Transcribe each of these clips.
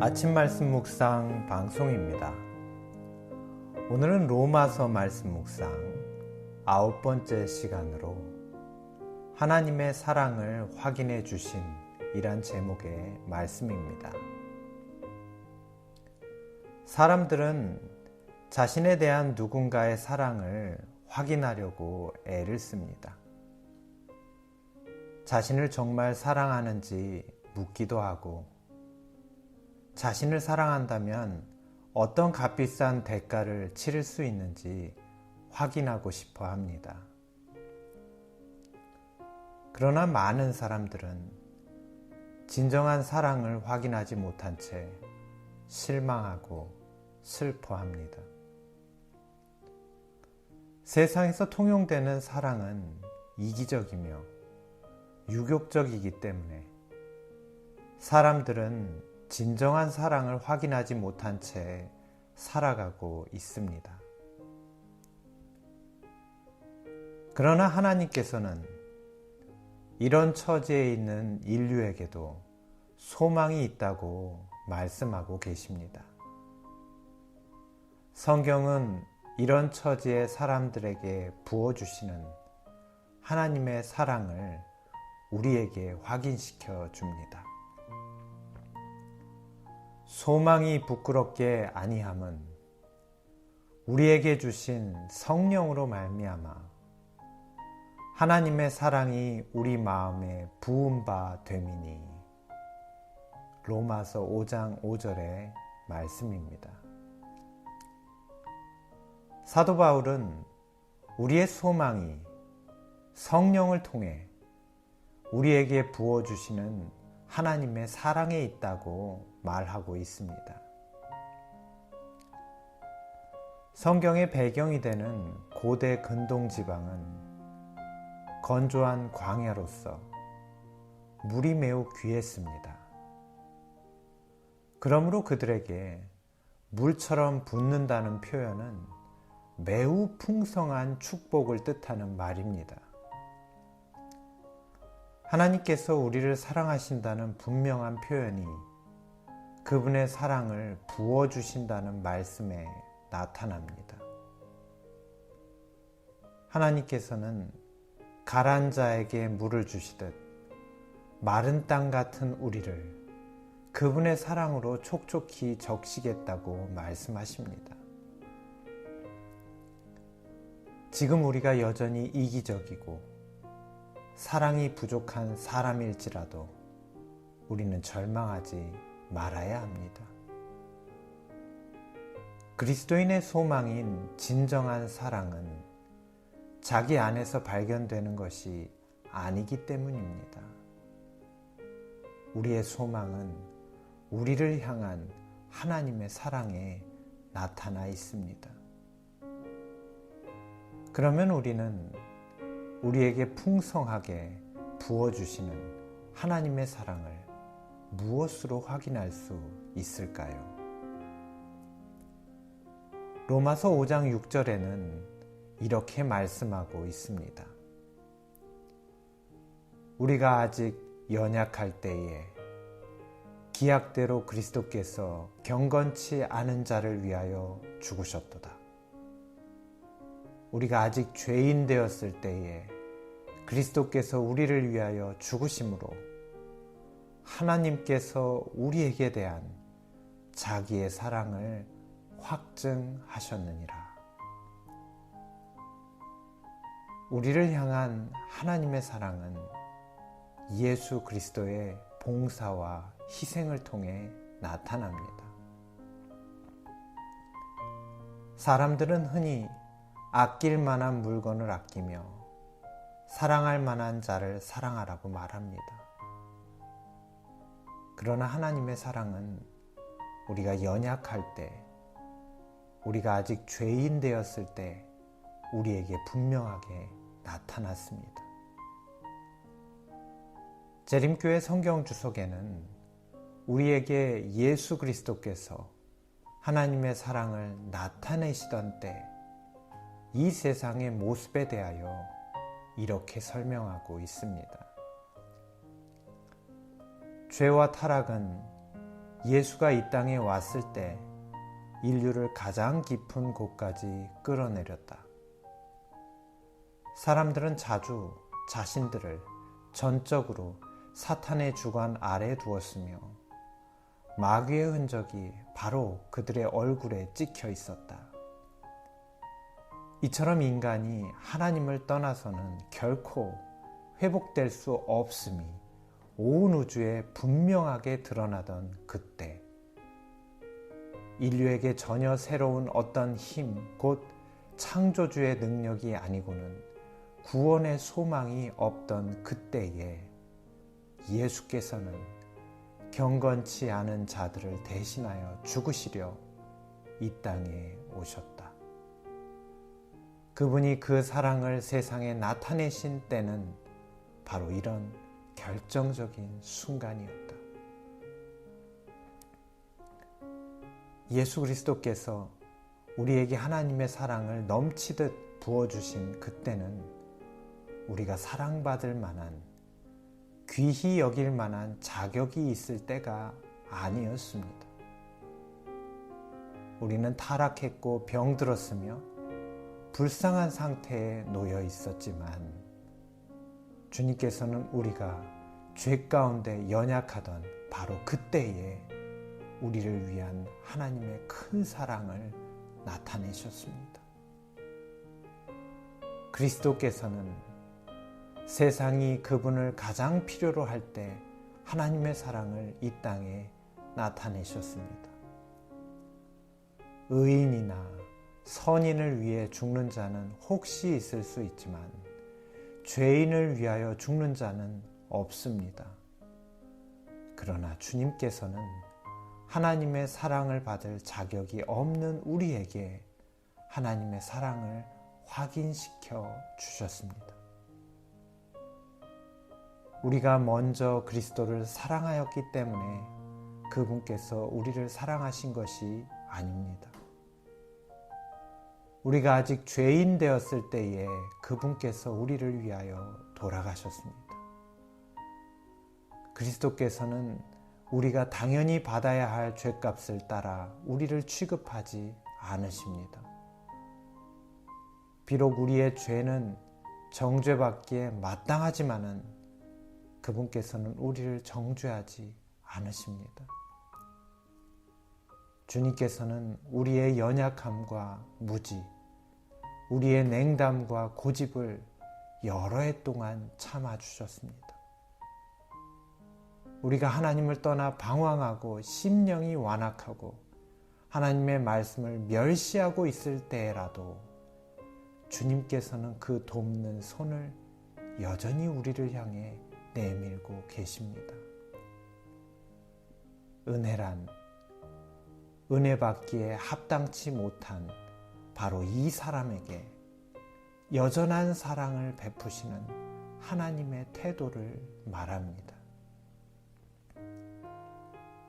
아침 말씀 묵상 방송입니다. 오늘은 로마서 말씀 묵상 9번째 시간으로 하나님의 사랑을 확인해 주신 이란 제목의 말씀입니다. 사람들은 자신에 대한 누군가의 사랑을 확인하려고 애를 씁니다. 자신을 정말 사랑하는지 묻기도 하고, 자신을 사랑한다면 어떤 값비싼 대가를 치를 수 있는지 확인하고 싶어 합니다. 그러나 많은 사람들은 진정한 사랑을 확인하지 못한 채 실망하고 슬퍼합니다. 세상에서 통용되는 사랑은 이기적이며 유격적이기 때문에 사람들은 진정한 사랑을 확인하지 못한 채 살아가고 있습니다. 그러나 하나님께서는 이런 처지에 있는 인류에게도 소망이 있다고 말씀하고 계십니다. 성경은 이런 처지의 사람들에게 부어주시는 하나님의 사랑을 우리에게 확인시켜 줍니다. 소망이 부끄럽게 아니함은 우리에게 주신 성령으로 말미암아 하나님의 사랑이 우리 마음에 부은 바 됨이니. 로마서 5장 5절의 말씀입니다. 사도 바울은 우리의 소망이 성령을 통해 우리에게 부어주시는 하나님의 사랑에 있다고 말하고 있습니다. 성경의 배경이 되는 고대 근동 지방은 건조한 광야로서 물이 매우 귀했습니다. 그러므로 그들에게 물처럼 붓는다는 표현은 매우 풍성한 축복을 뜻하는 말입니다. 하나님께서 우리를 사랑하신다는 분명한 표현이 그분의 사랑을 부어주신다는 말씀에 나타납니다. 하나님께서는 가란 자에게 물을 주시듯 마른 땅 같은 우리를 그분의 사랑으로 촉촉히 적시겠다고 말씀하십니다. 지금 우리가 여전히 이기적이고 사랑이 부족한 사람일지라도 우리는 절망하지 말아야 합니다. 그리스도인의 소망인 진정한 사랑은 자기 안에서 발견되는 것이 아니기 때문입니다. 우리의 소망은 우리를 향한 하나님의 사랑에 나타나 있습니다. 그러면 우리는 우리에게 풍성하게 부어주시는 하나님의 사랑을 무엇으로 확인할 수 있을까요? 로마서 5장 6절에는 이렇게 말씀하고 있습니다. 우리가 아직 연약할 때에 기약대로 그리스도께서 경건치 않은 자를 위하여 죽으셨도다. 우리가 아직 죄인 되었을 때에 그리스도께서 우리를 위하여 죽으심으로 하나님께서 우리에게 대한 자기의 사랑을 확증하셨느니라. 우리를 향한 하나님의 사랑은 예수 그리스도의 봉사와 희생을 통해 나타납니다. 사람들은 흔히 아낄 만한 물건을 아끼며 사랑할 만한 자를 사랑하라고 말합니다. 그러나 하나님의 사랑은 우리가 연약할 때, 우리가 아직 죄인 되었을 때 우리에게 분명하게 나타났습니다. 재림교회 성경 주석에는 우리에게 예수 그리스도께서 하나님의 사랑을 나타내시던 때 이 세상의 모습에 대하여 이렇게 설명하고 있습니다. 죄와 타락은 예수가 이 땅에 왔을 때 인류를 가장 깊은 곳까지 끌어내렸다. 사람들은 자주 자신들을 전적으로 사탄의 주관 아래 두었으며 마귀의 흔적이 바로 그들의 얼굴에 찍혀 있었다. 이처럼 인간이 하나님을 떠나서는 결코 회복될 수 없음이 온 우주에 분명하게 드러나던 그때, 인류에게 전혀 새로운 어떤 힘, 곧 창조주의 능력이 아니고는 구원의 소망이 없던 그때에 예수께서는 경건치 않은 자들을 대신하여 죽으시려 이 땅에 오셨다. 그분이 그 사랑을 세상에 나타내신 때는 바로 이런 결정적인 순간이었다. 예수 그리스도께서 우리에게 하나님의 사랑을 넘치듯 부어주신 그때는 우리가 사랑받을 만한, 귀히 여길 만한 자격이 있을 때가 아니었습니다. 우리는 타락했고 병들었으며 불쌍한 상태에 놓여 있었지만 주님께서는 우리가 죄 가운데 연약하던 바로 그때에 우리를 위한 하나님의 큰 사랑을 나타내셨습니다. 그리스도께서는 세상이 그분을 가장 필요로 할 때 하나님의 사랑을 이 땅에 나타내셨습니다. 의인이나 선인을 위해 죽는 자는 혹시 있을 수 있지만 죄인을 위하여 죽는 자는 없습니다. 그러나 주님께서는 하나님의 사랑을 받을 자격이 없는 우리에게 하나님의 사랑을 확인시켜 주셨습니다. 우리가 먼저 그리스도를 사랑하였기 때문에 그분께서 우리를 사랑하신 것이 아닙니다. 우리가 아직 죄인 되었을 때에 그분께서 우리를 위하여 돌아가셨습니다. 그리스도께서는 우리가 당연히 받아야 할 죄값을 따라 우리를 취급하지 않으십니다. 비록 우리의 죄는 정죄받기에 마땅하지만은 그분께서는 우리를 정죄하지 않으십니다. 주님께서는 우리의 연약함과 무지, 우리의 냉담과 고집을 여러 해 동안 참아주셨습니다. 우리가 하나님을 떠나 방황하고 심령이 완악하고 하나님의 말씀을 멸시하고 있을 때라도 주님께서는 그 돕는 손을 여전히 우리를 향해 내밀고 계십니다. 은혜란 은혜 받기에 합당치 못한 바로 이 사람에게 여전한 사랑을 베푸시는 하나님의 태도를 말합니다.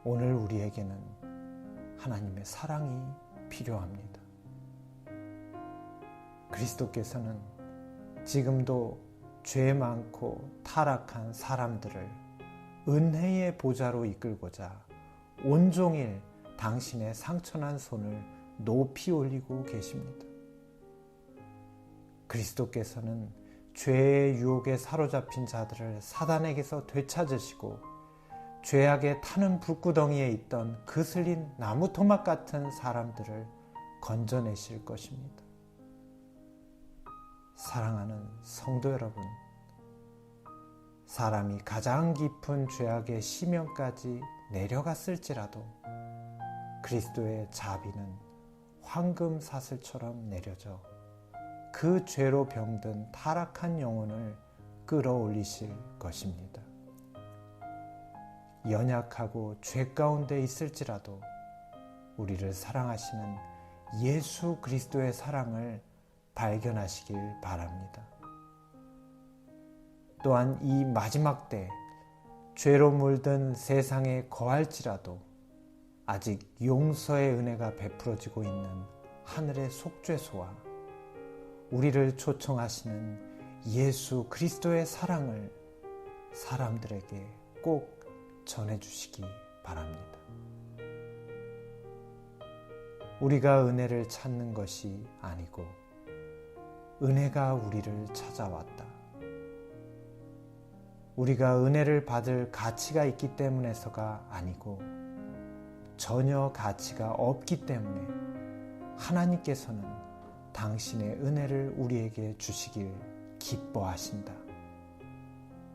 오늘 우리에게는 하나님의 사랑이 필요합니다. 그리스도께서는 지금도 죄 많고 타락한 사람들을 은혜의 보좌로 이끌고자 온종일 당신의 상처난 손을 높이 올리고 계십니다. 그리스도께서는 죄의 유혹에 사로잡힌 자들을 사단에게서 되찾으시고 죄악의 타는 불구덩이에 있던 그슬린 나무 토막 같은 사람들을 건져내실 것입니다. 사랑하는 성도 여러분, 사람이 가장 깊은 죄악의 심연까지 내려갔을지라도 그리스도의 자비는 황금 사슬처럼 내려져 그 죄로 병든 타락한 영혼을 끌어올리실 것입니다. 연약하고 죄 가운데 있을지라도 우리를 사랑하시는 예수 그리스도의 사랑을 발견하시길 바랍니다. 또한 이 마지막 때 죄로 물든 세상에 거할지라도 아직 용서의 은혜가 베풀어지고 있는 하늘의 속죄소와 우리를 초청하시는 예수 그리스도의 사랑을 사람들에게 꼭 전해주시기 바랍니다. 우리가 은혜를 찾는 것이 아니고 은혜가 우리를 찾아왔다. 우리가 은혜를 받을 가치가 있기 때문에서가 아니고 전혀 가치가 없기 때문에 하나님께서는 당신의 은혜를 우리에게 주시길 기뻐하신다.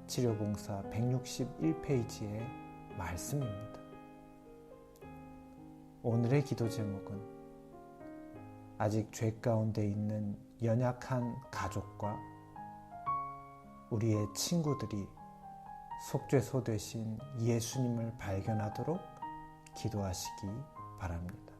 치료봉사 161페이지의 말씀입니다. 오늘의 기도 제목은 아직 죄 가운데 있는 연약한 가족과 우리의 친구들이 속죄소 되신 예수님을 발견하도록 기도하시기 바랍니다.